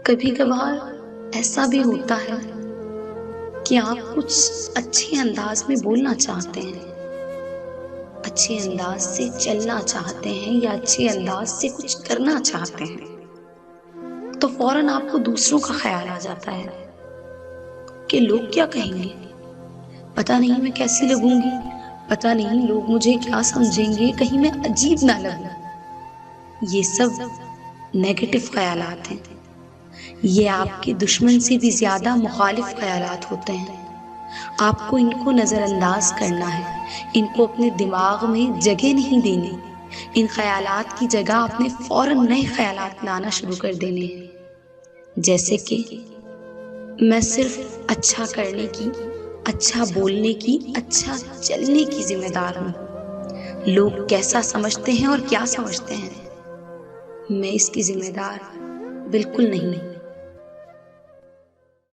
کبھی کبھار ایسا بھی ہوتا ہے کہ آپ کچھ اچھے انداز میں بولنا چاہتے ہیں، اچھے انداز سے چلنا چاہتے ہیں یا اچھے انداز سے کچھ کرنا چاہتے ہیں، تو فوراً آپ کو دوسروں کا خیال آ جاتا ہے کہ لوگ کیا کہیں گے، پتہ نہیں میں کیسی لگوں گی، پتہ نہیں لوگ مجھے کیا سمجھیں گے، کہیں میں عجیب نہ لگوں۔ یہ سب نیگیٹو خیالات ہیں، یہ آپ کے دشمن سے بھی زیادہ مخالف خیالات ہوتے ہیں۔ آپ کو ان کو نظر انداز کرنا ہے، ان کو اپنے دماغ میں جگہ نہیں دینی، ان خیالات کی جگہ آپ نے فوراً نئے خیالات لانا شروع کر دینے ہیں، جیسے کہ میں صرف اچھا کرنے کی، اچھا بولنے کی، اچھا چلنے کی ذمہ دار ہوں، لوگ کیسا سمجھتے ہیں اور کیا سمجھتے ہیں میں اس کی ذمہ دار بالکل نہیں۔